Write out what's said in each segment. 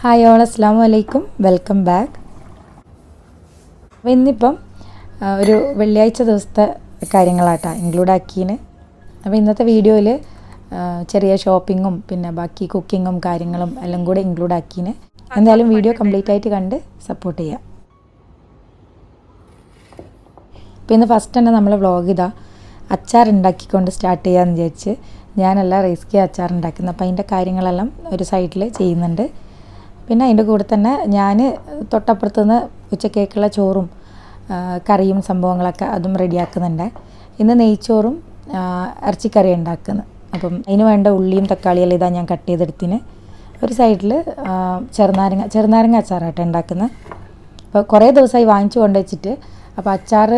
Hi all, അസ്സാം വലൈക്കും, welcome back. അപ്പോൾ ഇന്നിപ്പം ഒരു വെള്ളിയാഴ്ച ദിവസത്തെ കാര്യങ്ങളാട്ടാ ഇൻക്ലൂഡ് ആക്കിയതിന്. അപ്പോൾ ഇന്നത്തെ വീഡിയോയിൽ ചെറിയ ഷോപ്പിങ്ങും പിന്നെ ബാക്കി കുക്കിങ്ങും കാര്യങ്ങളും എല്ലാം കൂടെ ഇൻക്ലൂഡ് ആക്കിയതിന്. എന്തായാലും വീഡിയോ കംപ്ലീറ്റ് ആയിട്ട് കണ്ട് സപ്പോർട്ട് ചെയ്യാം. അപ്പോൾ ഇന്ന് ഫസ്റ്റ് തന്നെ നമ്മൾ വ്ളോഗ് അച്ചാർ ഉണ്ടാക്കിക്കൊണ്ട് സ്റ്റാർട്ട് ചെയ്യാമെന്ന് വിചാരിച്ച് ഞാനല്ല റൈസ്കി അച്ചാർ ഉണ്ടാക്കുന്നത്. അപ്പോൾ അതിൻ്റെ കാര്യങ്ങളെല്ലാം ഒരു സൈഡിൽ ചെയ്യുന്നുണ്ട്. പിന്നെ അതിൻ്റെ കൂടെ തന്നെ ഞാൻ തൊട്ടപ്പുറത്തുനിന്ന് ഉച്ചക്കേക്കുള്ള ചോറും കറിയും സംഭവങ്ങളൊക്കെ അതും റെഡിയാക്കുന്നുണ്ട്. ഇന്ന് നെയ്ച്ചോറും ഇറച്ചിക്കറി ഉണ്ടാക്കുന്നത്. അപ്പം അതിന് വേണ്ട ഉള്ളിയും തക്കാളിയെല്ലാം ഇതാ ഞാൻ കട്ട് ചെയ്തെടുത്തിന്. ഒരു സൈഡിൽ ചെറുനാരങ്ങ അച്ചാറായിട്ട് ഉണ്ടാക്കുന്നത്. അപ്പോൾ കുറേ ദിവസമായി വാങ്ങിച്ചു കൊണ്ട് വെച്ചിട്ട് അപ്പോൾ അച്ചാർ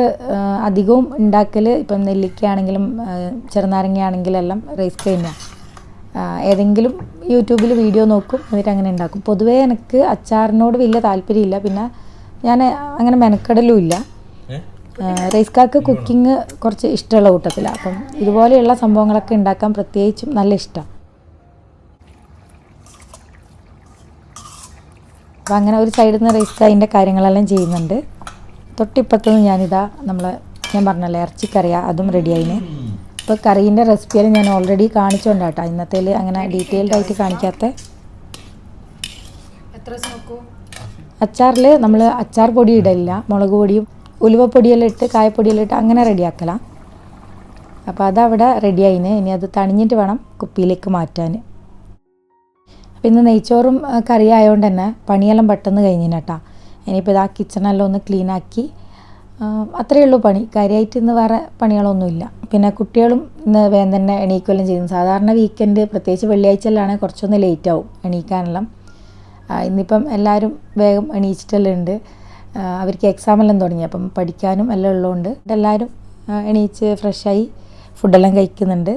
അധികവും ഉണ്ടാക്കൽ ഇപ്പം നെല്ലിക്കയാണെങ്കിലും ചെറുനാരങ്ങയാണെങ്കിലും എല്ലാം റൈസ്കി തന്നെയാണ്. ഏതെങ്കിലും യൂട്യൂബിൽ വീഡിയോ നോക്കും, എന്നിട്ട് അങ്ങനെ ഉണ്ടാക്കും. പൊതുവേ എനിക്ക് അച്ചാറിനോട് വലിയ താല്പര്യമില്ല, പിന്നെ ഞാൻ അങ്ങനെ മെനക്കെടലും ഇല്ല. റൈസ്കാക്ക് കുക്കിംഗ് കുറച്ച് ഇഷ്ടമുള്ള കൂട്ടത്തിലാണ്. അപ്പം ഇതുപോലെയുള്ള സംഭവങ്ങളൊക്കെ ഉണ്ടാക്കാൻ പ്രത്യേകിച്ചും നല്ല ഇഷ്ടമാണ്. അപ്പം അങ്ങനെ ഒരു സൈഡിൽ നിന്ന് റൈസ്കായിൻ്റെ കാര്യങ്ങളെല്ലാം ചെയ്യുന്നുണ്ട്. തൊട്ടിപ്പുറത്തുനിന്ന് ഞാൻ പറഞ്ഞല്ലോ ഇറച്ചിക്കറിയാണ്, അതും റെഡിയായിന്. ഇപ്പോൾ കറീൻ്റെ റെസിപ്പിയിൽ ഞാൻ ഓൾറെഡി കാണിച്ചുകൊണ്ടാട്ടോ ഇന്നത്തേൽ അങ്ങനെ ഡീറ്റെയിൽഡ് ആയിട്ട് കാണിക്കാത്ത. അച്ചാറിൽ നമ്മൾ അച്ചാർ പൊടി ഇടില്ല, മുളക് പൊടിയും ഉലുവപ്പൊടിയെല്ലാം ഇട്ട് കായപ്പൊടിയെല്ലാം ഇട്ട് അങ്ങനെ റെഡിയാക്കലാണ്. അപ്പോൾ അതവിടെ റെഡിയായിന്. ഇനി അത് തണിഞ്ഞിട്ട് വേണം കുപ്പിയിലേക്ക് മാറ്റാൻ. അപ്പോൾ ഇന്ന് നെയ്ച്ചോറും കറി ആയതുകൊണ്ട് തന്നെ പണിയെല്ലാം പെട്ടെന്ന് കഴിഞ്ഞിന് കേട്ടോ. ഇനിയിപ്പോൾ ഇതാ കിച്ചണെല്ലാം ഒന്ന് ക്ലീനാക്കി, അത്രയേ ഉള്ളൂ പണി. കാര്യമായിട്ട് ഇന്ന് വേറെ പണികളൊന്നുമില്ല. പിന്നെ കുട്ടികളും ഇന്ന് വേഗം തന്നെ എണീക്കുകയെല്ലാം ചെയ്യുന്നു. സാധാരണ വീക്കെൻഡ് പ്രത്യേകിച്ച് വെള്ളിയാഴ്ചയിലാണ് കുറച്ചൊന്ന് ലേറ്റ് ആവും എണീക്കാനെല്ലാം. ഇന്നിപ്പം എല്ലാവരും വേഗം എണീച്ചിട്ടെല്ലാം ഉണ്ട്. അവർക്ക് എക്സാമെല്ലാം തുടങ്ങി, അപ്പം പഠിക്കാനും എല്ലാം ഉള്ളതുകൊണ്ട് എല്ലാവരും എണീച്ച് ഫ്രഷായി ഫുഡെല്ലാം കഴിക്കുന്നുണ്ട്.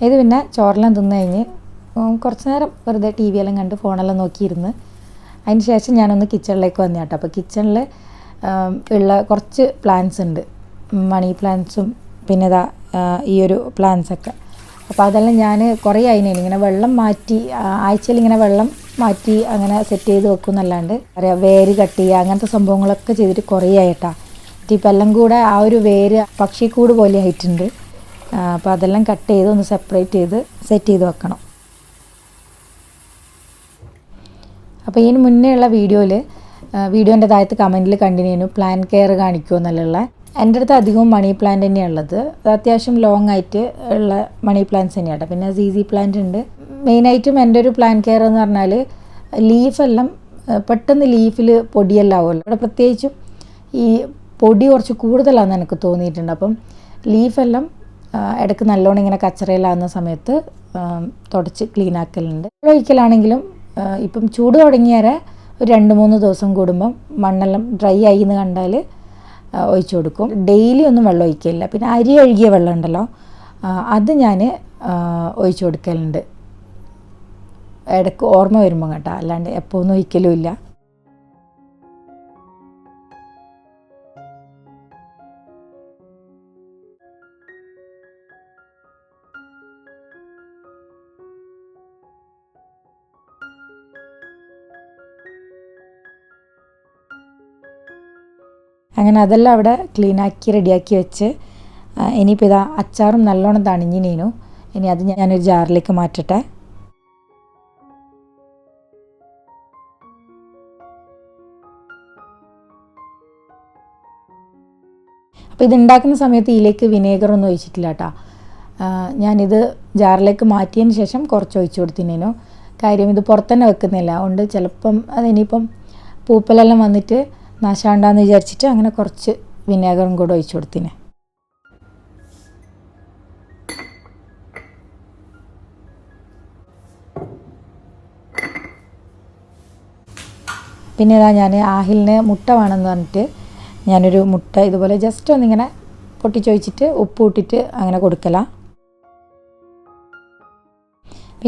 ഇത് പിന്നെ ചോറെല്ലാം തിന്നു കഴിഞ്ഞ് കുറച്ച് നേരം വെറുതെ ടി വിയെല്ലാം കണ്ട് ഫോണെല്ലാം നോക്കിയിരുന്ന് അതിന് ശേഷം ഞാനൊന്ന് കിച്ചണിലേക്ക് വന്നു കേട്ടോ. അപ്പോൾ കിച്ചണിൽ ഉള്ള കുറച്ച് പ്ലാന്റ്സ് ഉണ്ട്, മണി പ്ലാന്റ്സും പിന്നെ ഈ ഒരു പ്ലാന്റ്സൊക്കെ. അപ്പോൾ അതെല്ലാം ഞാൻ കുറേ അതിനാണ് ഇങ്ങനെ വെള്ളം മാറ്റി ആഴ്ചയിൽ ഇങ്ങനെ വെള്ളം മാറ്റി അങ്ങനെ സെറ്റ് ചെയ്ത് വെക്കും എന്നല്ലാണ്ട് പറയാം വേര് കട്ട് ചെയ്യുക അങ്ങനത്തെ സംഭവങ്ങളൊക്കെ ചെയ്തിട്ട് കുറേ ആയിട്ടാ. ഇപ്പം എല്ലാം കൂടെ ആ ഒരു വേര് പക്ഷിക്കൂട് പോലെ ആയിട്ടുണ്ട്. അപ്പോൾ അതെല്ലാം കട്ട് ചെയ്ത് ഒന്ന് സെപ്പറേറ്റ് ചെയ്ത് സെറ്റ് ചെയ്ത് വെക്കണം. അപ്പോൾ ഇതിന് മുന്നേ ഉള്ള വീഡിയോൻ്റെ താഴത്ത് കമൻറ്റിൽ കണ്ടിന്യൂ പ്ലാൻ കെയർ കാണിക്കുമെന്നുള്ള. എൻ്റെ അടുത്ത് അധികവും മണി പ്ലാന്റ് തന്നെയാണ് ഉള്ളത്. അത്യാവശ്യം ലോങ് ആയിട്ട് ഉള്ള മണി പ്ലാന്റ്സ് തന്നെയാണ്. പിന്നെ സീസി പ്ലാന്റ് ഉണ്ട്. മെയിനായിട്ടും എൻ്റെ ഒരു പ്ലാൻ കെയർ എന്ന് പറഞ്ഞാൽ ലീഫെല്ലാം പെട്ടെന്ന് ലീഫിൽ പൊടിയെല്ലാം ആവുമല്ലോ. അവിടെ പ്രത്യേകിച്ചും ഈ പൊടി കുറച്ച് കൂടുതലാണെന്ന് എനിക്ക് തോന്നിയിട്ടുണ്ട്. അപ്പം ലീഫെല്ലാം ഇടയ്ക്ക് നല്ലോണം ഇങ്ങനെ കച്ചറയിലാകുന്ന സമയത്ത് തുടച്ച് ക്ലീൻ ആക്കലുണ്ട്. വെള്ളം ഒഴിക്കലാണെങ്കിലും ഇപ്പം ചൂട് തുടങ്ങിയാൽ ഒരു 2-3 ദിവസം കൂടുമ്പം മണ്ണെല്ലാം ഡ്രൈ ആയി എന്ന് കണ്ടാൽ ഒഴിച്ചു കൊടുക്കും. ഡെയിലി ഒന്നും വെള്ളം ഒഴിക്കലില്ല. പിന്നെ അരി കഴുകിയ വെള്ളം ഉണ്ടല്ലോ, അത് ഞാൻ ഒഴിച്ചു കൊടുക്കലുണ്ട് ഇടയ്ക്ക് ഓർമ്മ വരുമ്പോൾ കേട്ടോ, അല്ലാണ്ട് എപ്പോൾ ഒന്നും ഒഴിക്കലും ഇല്ല. അങ്ങനെ അതെല്ലാം അവിടെ ക്ലീനാക്കി റെഡിയാക്കി വെച്ച് ഇനിയിപ്പോൾ അച്ചാറും നല്ലോണം തണിഞ്ഞിനീനു. ഇനി അത് ഞാനൊരു ജാറിലേക്ക് മാറ്റട്ടെ. അപ്പോൾ ഇതുണ്ടാക്കുന്ന സമയത്ത് ഇതിലേക്ക് വിനേഗറൊന്നും ഒഴിച്ചിട്ടില്ല കേട്ടോ. ഞാനിത് ജാറിലേക്ക് മാറ്റിയതിന് ശേഷം കുറച്ച് ഒഴിച്ചു കൊടുത്തിനേനു. കാര്യം ഇത് പുറത്തന്നെ വെക്കുന്നില്ല, അതുകൊണ്ട് ചിലപ്പം അതിനിപ്പം പൂപ്പലെല്ലാം വന്നിട്ട് നാശാണ്ടാന്ന് വിചാരിച്ചിട്ട് അങ്ങനെ കുറച്ച് വിനേഗറും കൂടെ ഒഴിച്ചു കൊടുത്തിന്. പിന്നെ ഞാൻ ആഹിലിന് മുട്ട വേണമെന്ന് പറഞ്ഞിട്ട് ഞാനൊരു മുട്ട ഇതുപോലെ ജസ്റ്റ് ഒന്നിങ്ങനെ പൊട്ടിച്ചൊഴിച്ചിട്ട് ഉപ്പ് ഇട്ടിട്ട് അങ്ങനെ കൊടുക്കലാണ്.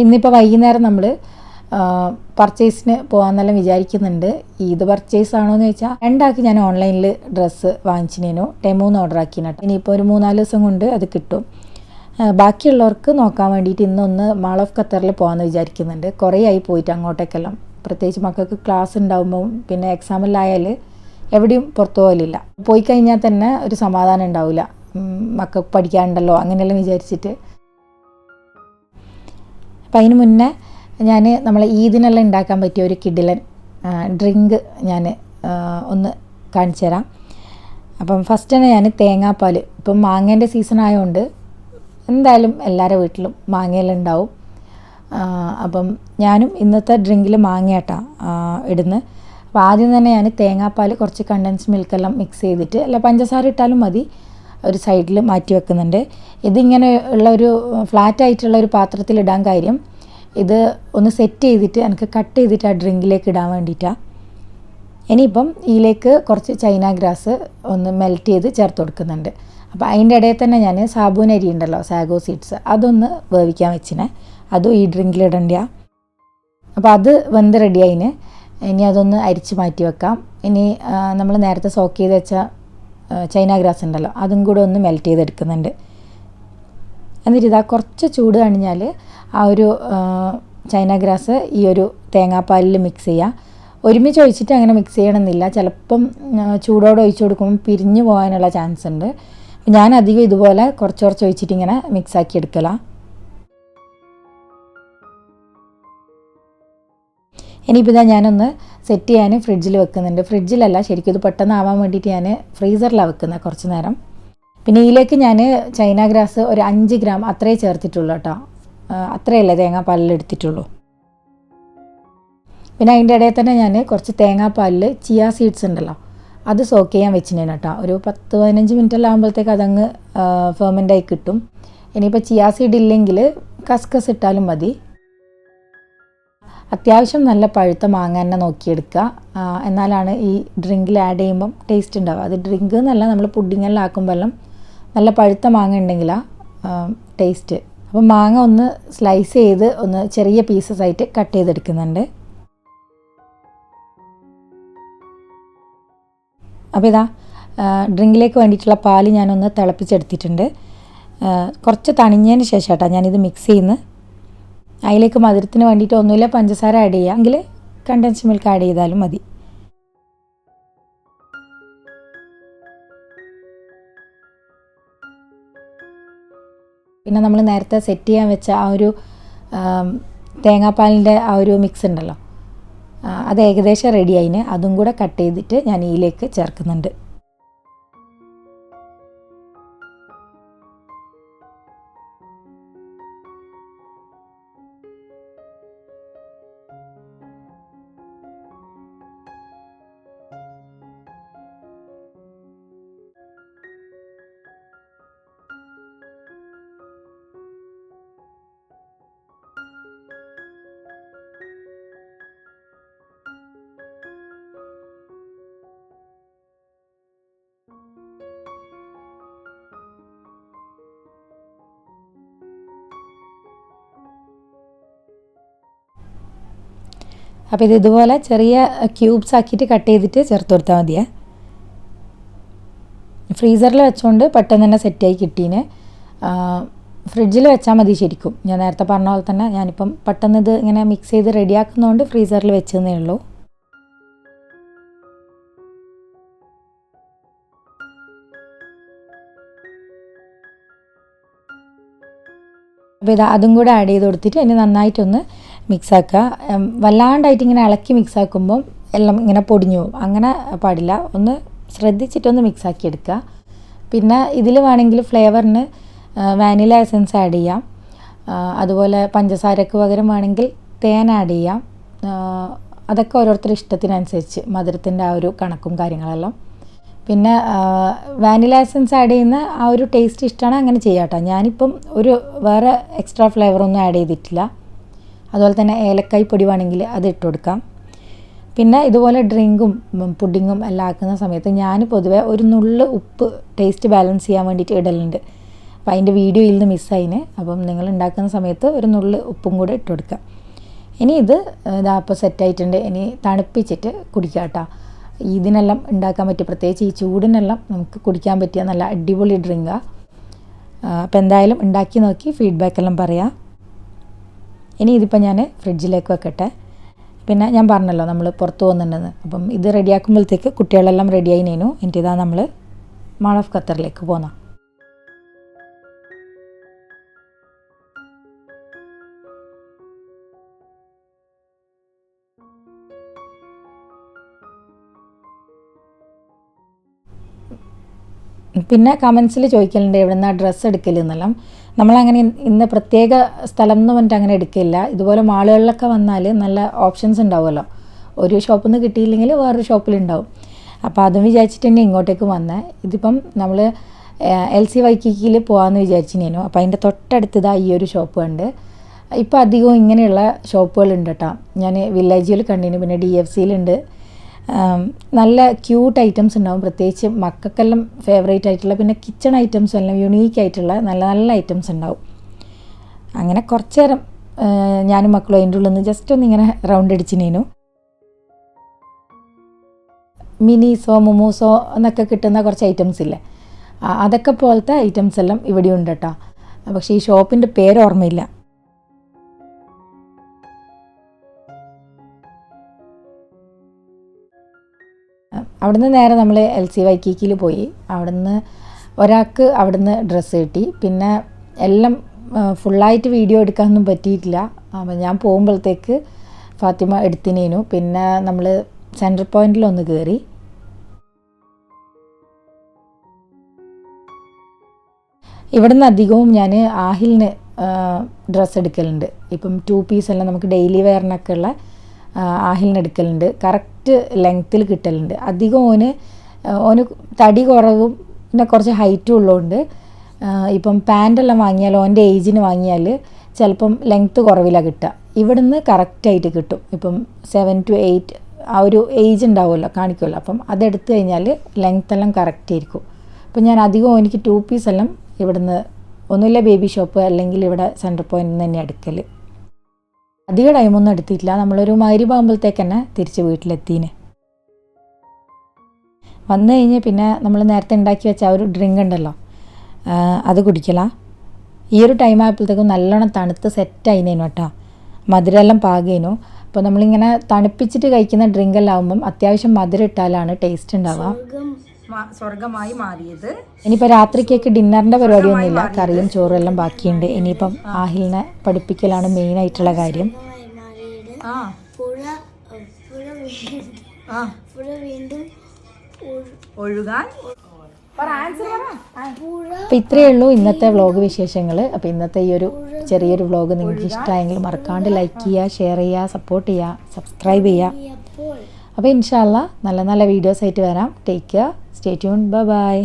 ഇന്നിപ്പോൾ വൈകുന്നേരം നമ്മൾ പർച്ചേസിന് പോകാമെന്നെല്ലാം വിചാരിക്കുന്നുണ്ട്. ഈദ് പർച്ചേസ് ആണോ എന്ന് ചോദിച്ചാൽ രണ്ടാൾക്ക് ഞാൻ ഓൺലൈനിൽ ഡ്രസ്സ് വാങ്ങിച്ചിനേനു, ടെമൂന്ന് ഓർഡർ ആക്കിനട്ടോ. ഇനിയിപ്പോൾ ഒരു 3-4 ദിവസം കൊണ്ട് അത് കിട്ടും. ബാക്കിയുള്ളവർക്ക് നോക്കാൻ വേണ്ടിയിട്ട് ഇന്നൊന്ന് മാൾ ഓഫ് ഖത്തറിൽ പോകാമെന്ന് വിചാരിക്കുന്നുണ്ട്. കുറേ ആയി പോയിട്ട് അങ്ങോട്ടേക്കെല്ലാം, പ്രത്യേകിച്ച് മക്കൾക്ക് ക്ലാസ് ഉണ്ടാകുമ്പോൾ പിന്നെ എക്സാമിലായാൽ എവിടെയും പുറത്തു പോകലില്ല. പോയി കഴിഞ്ഞാൽ തന്നെ ഒരു സമാധാനം ഉണ്ടാവില്ല, മക്കൾക്ക് പഠിക്കാനുണ്ടല്ലോ അങ്ങനെയെല്ലാം വിചാരിച്ചിട്ട്. അപ്പം അതിന് മുന്നേ ഞാൻ നമ്മളെ ഈദിനെല്ലാം ഉണ്ടാക്കാൻ പറ്റിയ ഒരു കിടിലൻ ഡ്രിങ്ക് ഞാൻ ഒന്ന് കാണിച്ചു തരാം. അപ്പം ഫസ്റ്റ് തന്നെ ഞാൻ തേങ്ങാപ്പാൽ, ഇപ്പം മാങ്ങേൻ്റെ സീസൺ ആയതുകൊണ്ട് എന്തായാലും എല്ലാവരുടെ വീട്ടിലും മാങ്ങയെല്ലാം ഉണ്ടാവും. അപ്പം ഞാനും ഇന്നത്തെ ഡ്രിങ്കിൽ മാങ്ങയാട്ടാ ഇടുന്നത്. അപ്പോൾ ആദ്യം തന്നെ ഞാൻ തേങ്ങാപ്പാൽ കുറച്ച് കണ്ടൻസ് മിൽക്കെല്ലാം മിക്സ് ചെയ്തിട്ട്, അല്ല പഞ്ചസാര ഇട്ടാലും മതി, ഒരു സൈഡിൽ മാറ്റി വെക്കുന്നുണ്ട്. ഇതിങ്ങനെ ഉള്ള ഒരു ഫ്ലാറ്റ് ആയിട്ടുള്ള ഒരു പാത്രത്തിൽ ഇടാൻ കാര്യം, ഇത് ഒന്ന് സെറ്റ് ചെയ്തിട്ട് എനിക്ക് കട്ട് ചെയ്തിട്ട് ആ ഡ്രിങ്കിലേക്ക് ഇടാൻ വേണ്ടിയിട്ടാണ്. ഇനിയിപ്പം ഇതിലേക്ക് കുറച്ച് ചൈന ഗ്രാസ് ഒന്ന് മെൽറ്റ് ചെയ്ത് ചേർത്ത് കൊടുക്കുന്നുണ്ട്. അപ്പോൾ അതിൻ്റെ ഇടയിൽ തന്നെ ഞാൻ സാബൂൻ അരി ഉണ്ടല്ലോ, സാഗോ സീഡ്സ്, അതൊന്ന് വേവിക്കാൻ വെച്ചിനെ, അതും ഈ ഡ്രിങ്കിലിടണ്ട. അപ്പോൾ അത് വെന്ത് റെഡിയായിന്. ഇനി അതൊന്ന് അരിച്ച് മാറ്റി വെക്കാം. ഇനി നമ്മൾ നേരത്തെ സോക്ക് ചെയ്ത് വെച്ച ചൈന ഗ്രാസ് ഉണ്ടല്ലോ, അതും കൂടെ ഒന്ന് മെൽറ്റ് ചെയ്തെടുക്കുന്നുണ്ട്. എന്നിട്ട് ഇതാ കുറച്ച് ചൂട് കഴിഞ്ഞാൽ ആ ഒരു ചൈന ഗ്രാസ് ഈ ഒരു തേങ്ങാപ്പാലിൽ മിക്സ് ചെയ്യുക. ഒരുമിച്ച് ഒഴിച്ചിട്ട് അങ്ങനെ മിക്സ് ചെയ്യണമെന്നില്ല, ചിലപ്പം ചൂടോടെ ഒഴിച്ചു കൊടുക്കുമ്പോൾ പിരിഞ്ഞു പോകാനുള്ള ചാൻസ് ഉണ്ട്. ഞാൻ അധികം ഇതുപോലെ കുറച്ച് കുറച്ച് ഒഴിച്ചിട്ട് ഇങ്ങനെ മിക്സാക്കി എടുക്കലാണ്. ഇനിയിപ്പോൾ ഇതാ ഞാനൊന്ന് സെറ്റ് ചെയ്യാൻ ഫ്രിഡ്ജിൽ വെക്കുന്നുണ്ട്. ഫ്രിഡ്ജിലല്ല, ശരിക്കും ഇത് പെട്ടെന്ന് ആവാൻ വേണ്ടിയിട്ട് ഞാൻ ഫ്രീസറിലാണ് വെക്കുന്നത് കുറച്ച് നേരം. പിന്നെ ഇതിലേക്ക് ഞാൻ ചൈന ഗ്രാസ് ഒരു 5 ഗ്രാം അത്രേ ചേർത്തിട്ടുള്ളൂ കേട്ടോ, അത്രയല്ലേ തേങ്ങാപ്പാലിൽ എടുത്തിട്ടുള്ളൂ. പിന്നെ അതിൻ്റെ ഇടയിൽ തന്നെ ഞാൻ കുറച്ച് തേങ്ങാപ്പാലിൽ ചിയ സീഡ്സ് ഉണ്ടല്ലോ, അത് സോക്ക് ചെയ്യാൻ വെച്ചിനേന് കേട്ടോ. ഒരു 10-15 മിനിറ്റെല്ലാം ആകുമ്പോഴത്തേക്ക് അതങ്ങ് ഫെർമെൻ്റായി കിട്ടും. ഇനിയിപ്പോൾ ചിയ സീഡ് ഇല്ലെങ്കിൽ കസ്കസ് ഇട്ടാലും മതി. അത്യാവശ്യം നല്ല പഴുത്ത മാങ്ങ തന്നെ നോക്കിയെടുക്കുക, എന്നാലാണ് ഈ ഡ്രിങ്കിൽ ആഡ് ചെയ്യുമ്പം ടേസ്റ്റ് ഉണ്ടാവുക. അത് ഡ്രിങ്ക് എന്നല്ല, നമ്മൾ പുഡിങ്ങെല്ലാം ആക്കുമ്പോഴെല്ലാം നല്ല പഴുത്ത മാങ്ങ ഉണ്ടെങ്കിലാണ് ടേസ്റ്റ്. അപ്പോൾ മാങ്ങ ഒന്ന് സ്ലൈസ് ചെയ്ത് ഒന്ന് ചെറിയ പീസസ് ആയിട്ട് കട്ട് ചെയ്തെടുക്കുന്നുണ്ട്. അപ്പോൾ ഇതാ ഡ്രിങ്കിലേക്ക് വേണ്ടിയിട്ടുള്ള പാല് ഞാനൊന്ന് തിളപ്പിച്ചെടുത്തിട്ടുണ്ട്. കുറച്ച് തണിഞ്ഞതിന് ശേഷം കേട്ടോ ഞാനിത് മിക്സ് ചെയ്യുന്നത്. അതിലേക്ക് മധുരത്തിന് വേണ്ടിയിട്ട് ഒന്നുമില്ല പഞ്ചസാര ആഡ് ചെയ്യുക, എങ്കിൽ കണ്ടൻസ് മിൽക്ക് ആഡ് ചെയ്താലും മതി. പിന്നെ നമ്മൾ നേരത്തെ സെറ്റ് ചെയ്യാൻ വെച്ച ആ ഒരു തേങ്ങാപ്പാലിൻ്റെ ആ ഒരു മിക്സ് ഉണ്ടല്ലോ, അത് ഏകദേശം റെഡി ആയിന്. അതും കൂടെ കട്ട് ചെയ്തിട്ട് ഞാൻ ഇതിലേക്ക് ചേർക്കുന്നുണ്ട്. അപ്പോൾ ഇത് ഇതുപോലെ ചെറിയ ക്യൂബ്സ് ആക്കിയിട്ട് കട്ട് ചെയ്തിട്ട് ചേർത്ത് കൊടുത്താൽ മതിയേ. ഫ്രീസറിൽ വെച്ചുകൊണ്ട് പെട്ടെന്ന് തന്നെ സെറ്റായി കിട്ടീന്. ഫ്രിഡ്ജിൽ വെച്ചാൽ മതി ശരിക്കും. ഞാൻ നേരത്തെ പറഞ്ഞ പോലെ തന്നെ ഞാനിപ്പം പെട്ടെന്ന് ഇത് ഇങ്ങനെ മിക്സ് ചെയ്ത് റെഡിയാക്കുന്നതുകൊണ്ട് ഫ്രീസറിൽ വെച്ചതേ ഉള്ളൂ. അപ്പോൾ ഇത് അതും കൂടെ ആഡ് ചെയ്ത് കൊടുത്തിട്ട് ഇനി നന്നായിട്ടൊന്ന് മിക്സാക്കുക. വല്ലാണ്ടായിട്ട് ഇങ്ങനെ ഇളക്കി മിക്സാക്കുമ്പം എല്ലാം ഇങ്ങനെ പൊടിഞ്ഞു പോകും, അങ്ങനെ പാടില്ല. ഒന്ന് ശ്രദ്ധിച്ചിട്ടൊന്ന് മിക്സാക്കി എടുക്കുക. പിന്നെ ഇതിൽ വേണമെങ്കിൽ ഫ്ലേവറിന് വാനില എസൻസ് ആഡ് ചെയ്യാം, അതുപോലെ പഞ്ചസാരക്ക് പകരം വേണമെങ്കിൽ തേൻ ആഡ് ചെയ്യാം. അതൊക്കെ ഓരോരുത്തരുടെ ഇഷ്ടത്തിനനുസരിച്ച്, മധുരത്തിൻ്റെ ആ ഒരു കണക്കും കാര്യങ്ങളെല്ലാം. പിന്നെ വാനില എസൻസ് ആഡ് ചെയ്യുന്ന ആ ഒരു ടേസ്റ്റ് ഇഷ്ടമാണ്, അങ്ങനെ ചെയ്യാം കേട്ടോ. ഞാനിപ്പം ഒരു വേറെ എക്സ്ട്രാ ഫ്ലേവറൊന്നും ആഡ് ചെയ്തിട്ടില്ല. അതുപോലെ തന്നെ ഏലക്കായ് പൊടി വേണമെങ്കിൽ അത് ഇട്ട് കൊടുക്കാം. പിന്നെ ഇതുപോലെ ഡ്രിങ്കും പുഡിങ്ങും എല്ലാം ആക്കുന്ന സമയത്ത് ഞാൻ പൊതുവെ ഒരു നുള്ള് ഉപ്പ് ടേസ്റ്റ് ബാലൻസ് ചെയ്യാൻ വേണ്ടിയിട്ട് ഇടലുണ്ട്. അപ്പോൾ അതിൻ്റെ വീഡിയോ ഇതിൽ നിന്ന് മിസ്സായിന്. അപ്പം നിങ്ങൾ ഉണ്ടാക്കുന്ന സമയത്ത് ഒരു നുള്ള് ഉപ്പും കൂടെ ഇട്ട് കൊടുക്കാം. ഇനി ഇത് ഇതാ ഇപ്പോൾ സെറ്റായിട്ടുണ്ട്. ഇനി തണുപ്പിച്ചിട്ട് കുടിക്കാം കേട്ടോ. ഇതിനെല്ലാം ഉണ്ടാക്കാൻ പറ്റിയ, പ്രത്യേകിച്ച് ഈ ചൂടിനെല്ലാം നമുക്ക് കുടിക്കാൻ പറ്റിയ നല്ല അടിപൊളി ഡ്രിങ്കാണ്. അപ്പോൾ എന്തായാലും ഉണ്ടാക്കി നോക്കി ഫീഡ്ബാക്കെല്ലാം പറയാം. ഇനി ഇതിപ്പോൾ ഞാൻ ഫ്രിഡ്ജിലേക്ക് വെക്കട്ടെ. പിന്നെ ഞാൻ പറഞ്ഞല്ലോ നമ്മൾ പുറത്ത് പോകുന്നുണ്ടെന്ന്. അപ്പം ഇത് റെഡിയാക്കുമ്പോഴത്തേക്ക് കുട്ടികളെല്ലാം റെഡിയായി നേനു. എന്നിട്ട് ഇതാ നമ്മൾ മാൾ ഓഫ് ഖത്തറിലേക്ക് പോന്നാം. പിന്നെ കമൻസിൽ ചോദിക്കലുണ്ട് എവിടെ നിന്നാണ് ഡ്രസ്സ് എടുക്കലെന്നെല്ലാം. നമ്മളങ്ങനെ ഇന്ന് പ്രത്യേക സ്ഥലം എന്ന് പറഞ്ഞിട്ട് അങ്ങനെ എടുക്കില്ല. ഇതുപോലെ മാളുകളിലൊക്കെ വന്നാൽ നല്ല ഓപ്ഷൻസ് ഉണ്ടാവുമല്ലോ. ഒരു ഷോപ്പിൽ നിന്ന് കിട്ടിയില്ലെങ്കിൽ വേറൊരു ഷോപ്പിലുണ്ടാവും. അപ്പോൾ അതും വിചാരിച്ചിട്ട് തന്നെ ഇങ്ങോട്ടേക്ക് വന്നത്. ഇതിപ്പം നമ്മൾ LC വൈക്കിക്കിൽ പോകാമെന്ന് വിചാരിച്ചിനേനു. അപ്പോൾ അതിൻ്റെ തൊട്ടടുത്ത് ഇതാ ഈ ഒരു ഷോപ്പ് കണ്ട്. ഇപ്പോൾ അധികവും ഇങ്ങനെയുള്ള ഷോപ്പുകളുണ്ട് കേട്ടോ. ഞാൻ വില്ലേജിൽ കണ്ടിന്, പിന്നെ DFCയിലുണ്ട്. നല്ല ക്യൂട്ട് ഐറ്റംസ് ഉണ്ടാവും, പ്രത്യേകിച്ച് മക്കൾക്കെല്ലാം ഫേവറേറ്റ് ആയിട്ടുള്ള, പിന്നെ കിച്ചൺ ഐറ്റംസും എല്ലാം യുണീക്ക് ആയിട്ടുള്ള നല്ല നല്ല ഐറ്റംസ് ഉണ്ടാവും. അങ്ങനെ കുറച്ച് നേരം ഞാനും മക്കളും അതിൻ്റെ ഉള്ളിൽ നിന്ന് ജസ്റ്റ് ഒന്ന് ഇങ്ങനെ റൗണ്ട് അടിച്ചിനേനു. മിനീസോ മൊമോസോ എന്നൊക്കെ കിട്ടുന്ന കുറച്ച് ഐറ്റംസ് ഇല്ലേ, അതൊക്കെ പോലത്തെ ഐറ്റംസ് എല്ലാം ഇവിടെ ഉണ്ട് കേട്ടോ. പക്ഷേ ഈ ഷോപ്പിൻ്റെ പേര് ഓർമ്മയില്ല. അവിടുന്ന് നേരെ നമ്മൾ LC വൈക്കിക്കിൽ പോയി. അവിടുന്ന് ഒരാൾക്ക് അവിടുന്ന് ഡ്രസ്സ് കിട്ടി. പിന്നെ എല്ലാം ഫുള്ളായിട്ട് വീഡിയോ എടുക്കാനൊന്നും പറ്റിയിട്ടില്ല. അപ്പോൾ ഞാൻ പോകുമ്പോഴത്തേക്ക് ഫാത്തിമ എടുത്തിനേനു. പിന്നെ നമ്മൾ സെൻട്രൽ പോയിൻറ്റിലൊന്ന് കയറി. ഇവിടുന്ന് അധികവും ഞാൻ ആഹിലിന് ഡ്രസ്സ് എടുക്കലുണ്ട്. ഇപ്പം 2 പീസ് എല്ലാം നമുക്ക് ഡെയിലി വെയറിനൊക്കെ ഉള്ള ആഹിലിന് എടുക്കലുണ്ട്. കറക്റ്റ് ലെങ്ത്തിൽ കിട്ടലുണ്ട്. അധികം ഓന് തടി കുറവും പിന്നെ കുറച്ച് ഹൈറ്റും ഉള്ളതുകൊണ്ട് ഇപ്പം പാൻറ്റെല്ലാം വാങ്ങിയാൽ ഓൻ്റെ ഏജിന് വാങ്ങിയാൽ ചിലപ്പം ലെങ്ത്ത് കുറവില്ല കിട്ടുക. ഇവിടുന്ന് കറക്റ്റായിട്ട് കിട്ടും. ഇപ്പം 7 to 8 ആ ഒരു ഏജ് ഉണ്ടാവുമല്ലോ, കാണിക്കുമല്ലോ. അപ്പം അതെടുത്ത് കഴിഞ്ഞാൽ ലെങ്ത്തെല്ലാം കറക്റ്റ് ആയിരിക്കും. അപ്പം ഞാൻ അധികം എനിക്ക് 2 പീസ് എല്ലാം ഇവിടുന്ന് ഒന്നുമില്ല ബേബി ഷോപ്പ് അല്ലെങ്കിൽ ഇവിടെ സെൻട്രൽ പോയിൻറ്റിൽ നിന്ന് തന്നെ എടുക്കൽ. അധികം ടൈമൊന്നും എടുത്തിട്ടില്ല. നമ്മളൊരു മഗ്‌രിബാകുമ്പോഴത്തേക്ക് തന്നെ തിരിച്ച് വീട്ടിലെത്തീന്. വന്നു കഴിഞ്ഞ് പിന്നെ നമ്മൾ നേരത്തെ ഉണ്ടാക്കി വെച്ച ആ ഒരു ഡ്രിങ്ക് ഉണ്ടല്ലോ, അത് കുടിക്കലാണ്. ഈ ഒരു ടൈം ആയപ്പോഴത്തേക്കും നല്ലോണം തണുത്ത് സെറ്റായിനേനു കേട്ടോ. മധുരമെല്ലാം പാകേനു. അപ്പോൾ നമ്മളിങ്ങനെ തണുപ്പിച്ചിട്ട് കഴിക്കുന്ന ഡ്രിങ്കെല്ലാം ആകുമ്പം അത്യാവശ്യം മധുരം ഇട്ടാലാണ് ടേസ്റ്റ് ഉണ്ടാവുക. സ്വർഗമായി മാറിയത്. ഇനിയിപ്പോൾ രാത്രിക്കേക്ക് ഡിന്നറിൻ്റെ പരിപാടിയൊന്നുമില്ല. കറിയും ചോറും എല്ലാം ബാക്കിയുണ്ട്. ഇനിയിപ്പം ആഹിലിനെ പഠിപ്പിക്കലാണ് മെയിനായിട്ടുള്ള കാര്യം. അപ്പം ഇത്രയേ ഉള്ളൂ ഇന്നത്തെ വ്ളോഗ് വിശേഷങ്ങൾ. അപ്പോൾ ഇന്നത്തെ ഈ ഒരു ചെറിയൊരു വ്ളോഗ് നിങ്ങൾക്ക് ഇഷ്ടമായെങ്കിൽ മറക്കാണ്ട് ലൈക്ക് ചെയ്യുക, ഷെയർ ചെയ്യുക, സപ്പോർട്ട് ചെയ്യുക, സബ്സ്ക്രൈബ് ചെയ്യുക. അപ്പോൾ ഇൻഷാ അല്ലാ നല്ല നല്ല വീഡിയോസ് ആയിട്ട് വരാം. Take care, stay tuned, bye bye.